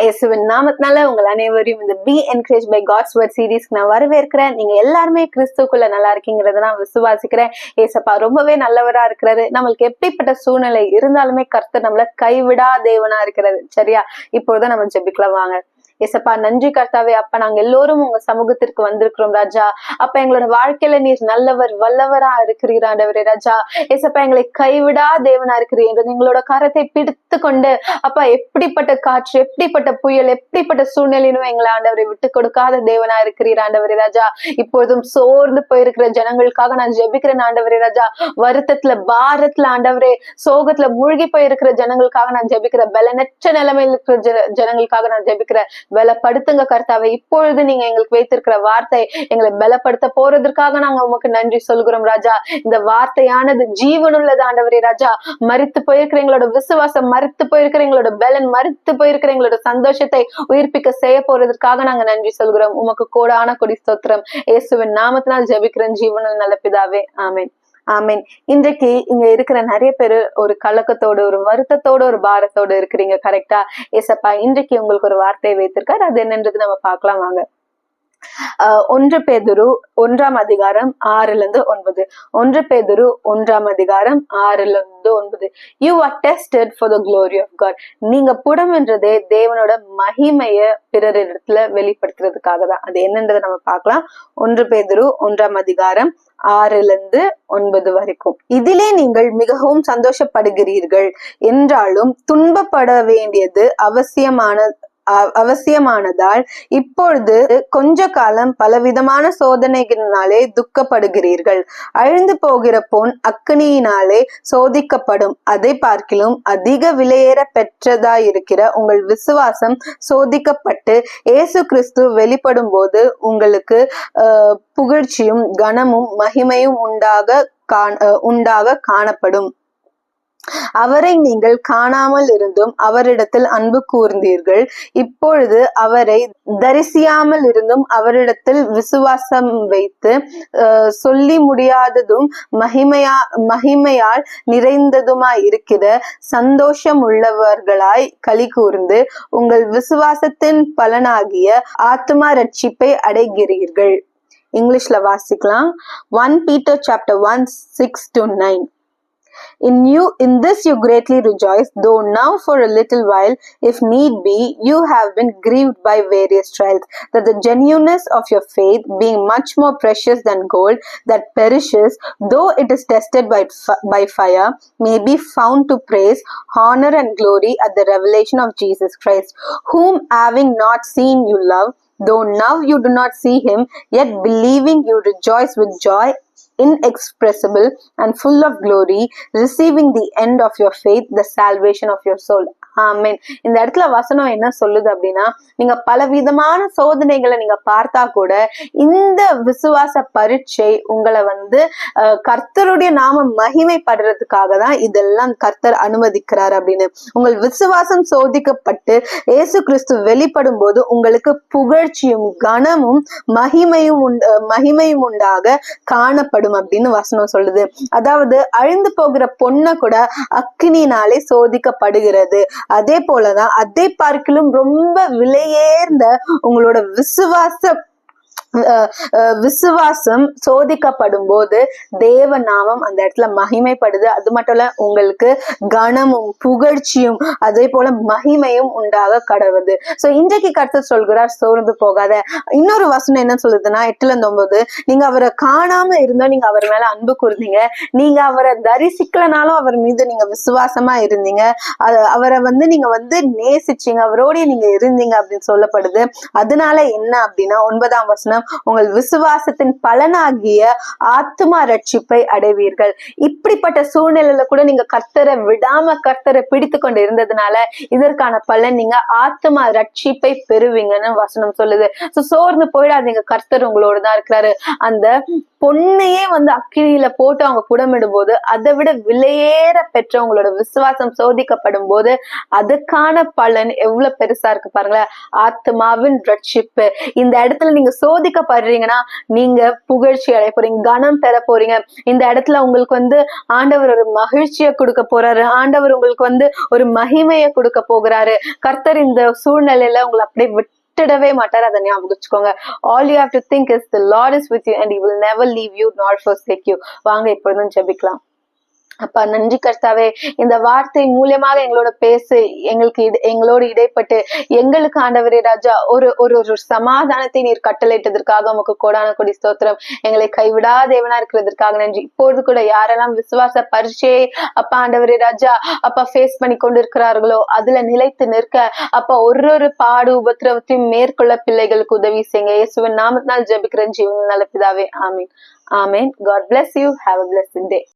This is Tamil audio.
இயேசுவின் நாமத்தினால உங்கள் அனைவரையும் இந்த be encourage by God's word சீரீஸ்க்கு நான் வரவேற்கிறேன். நீங்க எல்லாருமே கிறிஸ்துக்குள்ள நல்லா இருக்கீங்கிறத நான் விசுவாசிக்கிறேன். ஏசப்பா ரொம்பவே நல்லவரா இருக்கிறாரு. நம்மளுக்கு எப்படிப்பட்ட சூழ்நிலை இருந்தாலுமே கர்த்தர் நம்மள கைவிடா தேவனா இருக்கிறது. சரியா? இப்பொழுதுதான் நம்ம ஜெபிக்கலாம் வாங்க. ஏசப்பா நன்றி கர்த்தாவே. அப்ப நாங்க எல்லோரும் உங்க சமூகத்திற்கு வந்திருக்கிறோம் ராஜா. அப்ப எங்களோட வாழ்க்கையில நீர் நல்லவர் வல்லவரா இருக்கிறீர் ஆண்டவரே ராஜா. ஏசப்பா எங்களை கைவிடா தேவனா இருக்கிறீர். எங்களோட கரத்தை பிடித்து கொண்டு அப்பா எப்படிப்பட்ட காற்று, எப்படிப்பட்ட புயல், எப்படிப்பட்ட சூழ்நிலையிலும் எங்களை ஆண்டவரை விட்டு கொடுக்காத தேவனா இருக்கிறீர் ஆண்டவரே ராஜா. இப்பொழுதும் சோர்ந்து போயிருக்கிற ஜனங்களுக்காக நான் ஜெபிக்கிறேன் ஆண்டவரே ராஜா. வருத்தத்துல பாரத்துல ஆண்டவரே, சோகத்துல மூழ்கி போயிருக்கிற ஜனங்களுக்காக நான் ஜெபிக்கிறேன். பலனற்ற நிலைமையில் இருக்கிற ஜனங்களுக்காக நான் ஜெபிக்கிறேன். பலப்படுத்துங்க கர்த்தாவே. இப்பொழுது நீங்க எங்களுக்கு வைத்திருக்கிற வார்த்தை எங்களை பலப்படுத்த போறதற்காக நாங்க உமக்கு நன்றி சொல்கிறோம் ராஜா. இந்த வார்த்தையானது ஜீவனுள்ளது ஆண்டவரே ராஜா. மரித்து போயிருக்கிற எங்களோட விசுவாசம், மரித்து போயிருக்கிற எங்களோட பலன், மரித்து போயிருக்கிற எங்களோட சந்தோஷத்தை உயிர்ப்பிக்க செய்ய போறதற்காக நாங்க நன்றி சொல்கிறோம். உமக்கு கோடான கொடி ஸ்தோத்திரம். இயேசுவின் நாமத்தினால் ஜெபிக்கிறேன் ஜீவனுள்ள நல்ல பிதாவே, ஆமென். ஆமீன். இன்றைக்கு இங்க இருக்கிற நிறைய பேரு ஒரு கலக்கத்தோடு, ஒரு வருத்தத்தோடு, ஒரு பாரத்தோடு இருக்கிறீங்க. கரெக்டா? ஏசப்பா இன்றைக்கு உங்களுக்கு ஒரு வார்த்தையை வைத்திருக்காரு. அது என்னன்றது நம்ம பார்க்கலாம் வாங்க. 1 பேதுரு 1 6-9. 1 பேதுரு 1 You are tested for the glory of God. நீங்க புடம்ன்றதே தேவனோட மகிமைய பிறரிடத்துல வெளிப்படுத்துறதுக்காக தான். அது என்னன்றதை நம்ம பார்க்கலாம். 1 பேதுரு 1 வரைக்கும். இதிலே நீங்கள் மிகவும் சந்தோஷப்படுகிறீர்கள் என்றாலும் துன்பப்பட வேண்டியது அவசியமானதால் இப்பொழுது கொஞ்ச காலம் பலவிதமான சோதனைகளினாலே துக்கப்படுகிறீர்கள். அழிந்து போகிற பொன் அக்கினியினாலே சோதிக்கப்படும். அதை பார்க்கிலும் அதிக விலையேற பெற்றதாயிருக்கிற உங்கள் விசுவாசம் சோதிக்கப்பட்டு இயேசு கிறிஸ்து வெளிப்படும் போது உங்களுக்கு புகழ்ச்சியும் கனமும் மகிமையும் உண்டாக காணப்படும். அவரை நீங்கள் காணாமல் இருந்தும் அவரிடத்தில் அன்பு கூர்ந்தீர்கள். இப்பொழுது அவரை தரிசியாமல் இருந்தும் அவரிடத்தில் விசுவாசம் வைத்து சொல்லி முடியாததும் மகிமையால் நிறைந்ததுமாய் இருக்கிற சந்தோஷம் உள்ளவர்களாய் களி கூர்ந்து உங்கள் விசுவாசத்தின் பலனாகிய ஆத்தும ரட்சிப்பை அடைகிறீர்கள். இங்கிலீஷ்ல வாசிக்கலாம். 1 Peter chapter 1:6-9. In this you greatly rejoice, though now for a little while, if need be, you have been grieved by various trials, that the genuineness of your faith, being much more precious than gold that perishes, though it is tested by fire, may be found to praise, honor and glory at the revelation of Jesus Christ, whom having not seen you love, though now you do not see him, yet believing you rejoice with joy inexpressible and full of glory, receiving the end of your faith, the salvation of your soul. ஆமென். இந்த இடத்துல வசனம் என்ன சொல்லுது அப்படின்னா, நீங்க பலவிதமான சோதனைகளை நீங்க பார்த்தா கூட இந்த விசுவாச பரீட்சை உங்களை கர்த்தருடைய நாம மகிமைப்படுறதுக்காக தான் இதெல்லாம் கர்த்தர் அனுமதிக்கிறார் அப்படின்னு. உங்கள் விசுவாசம் சோதிக்கப்பட்டு இயேசு கிறிஸ்து வெளிப்படும் போது உங்களுக்கு புகழ்ச்சியும் கனமும் மகிமையும் உண்டாக காணப்படும் அப்படின்னு வசனம் சொல்லுது. அதாவது அழிந்து போகிற பொண்ணை கூட அக்கினினாலே சோதிக்கப்படுகிறது. அதே போலதான் அதை பார்க்கிலும் ரொம்ப விலையேர்ந்த உங்களோட விசுவாசம் சோதிக்கப்படும் போது தேவ நாமம் அந்த இடத்துல மகிமைப்படுது. அது மட்டும் இல்ல, உங்களுக்கு கனமும் புகழ்ச்சியும் அதே போல மகிமையும் உண்டாக கடவுது. சோ இன்றைக்கு கர்த்தர் சொல்கிறார், சோர்ந்து போகாத. இன்னொரு வசனம் என்ன சொல்லுதுன்னா 8-9, நீங்க அவரை காணாம இருந்தோம், நீங்க அவர் மேல அன்பு கூர்ந்தீங்க. நீங்க அவரை தரிசிக்கலனாலும் அவர் மீது நீங்க விசுவாசமா இருந்தீங்க. அவரை நீங்க நேசிச்சீங்க, அவரோடய நீங்க இருந்தீங்க அப்படின்னு சொல்லப்படுது. அதனால என்ன அப்படின்னா 9ஆம் வசனம், உங்கள் விசுவாசத்தின் பலனாகிய ஆத்தும ரட்சிப்பை அடைவீர்கள். இப்படிப்பட்ட சூழ்நிலையில கூட நீங்க கர்த்தரை விடாம கர்த்தரை பிடித்து கொண்டு இருந்ததுனால இதற்கான பலன் நீங்க ஆத்தும ரட்சிப்பை பெறுவீங்கன்னு வசனம் சொல்லுது. சோர்ந்து போயிடாதீங்க, கர்த்தர் உங்களோட தான் இருக்கிறாரு. அந்த பொண்ணையே அக்கினியில போட்டு அவங்க புடமிடும் போது அதை விட விலையேற பெற்ற உங்களோட விசுவாசம் சோதிக்கப்படும் போது அதுக்கான பலன் எவ்வளவு பெருசா இருக்கு பாருங்களேன். ஆத்மாவின் ரட்சிப்பு. இந்த இடத்துல நீங்க சோதிக்கப்படுறீங்கன்னா நீங்க புகழ்ச்சி அடைய போறீங்க, கனம் பெற போறீங்க. இந்த இடத்துல உங்களுக்கு ஆண்டவர் ஒரு மகிழ்ச்சியை கொடுக்க போறாரு. ஆண்டவர் உங்களுக்கு ஒரு மகிமையை கொடுக்க போகிறாரு. கர்த்தர் இந்த சூழ்நிலையில உங்களை அப்படியே விட்டுடவே மாட்டார். அதை ஞாபகம் வச்சுக்கோங்க. all you have to think is the Lord is with you and he will never leave you nor forsake you. வாங்க இப்பொழுதும் ஜெபிக்கலாம். அப்பா நன்றி கர்த்தாவே, இந்த வார்த்தை மூலியமாக எங்களோட பேசு, எங்களோடு இடைப்பட்டு எங்களுக்கு ஆண்டவரே ராஜா ஒரு ஒரு ஒரு சமாதானத்தை நீர் கட்டளையிட்டதற்காக உமக்கு கோடான கொடி ஸ்தோத்திரம். எங்களை கைவிடா தேவனா இருக்கிறதற்காக நன்றி. இப்பொழுது கூட யாரெல்லாம் விசுவாச பரீட்சையை அப்பா ஆண்டவரே ராஜா அப்பா ஃபேஸ் பண்ணி கொண்டு இருக்கிறார்களோ அதுல நிலைத்து நிற்க அப்பா ஒரு பாடு உபத்திரவத்தையும் மேற்கொள்ள பிள்ளைகளுக்கு உதவி செய்யுங்க. இயேசுவின் நாமத்தினால் ஜெபிக்கிறேன் ஜீவனில் நல்ல பிதாவே, ஆமீன் ஆமீன். God bless you. Have a blessed day.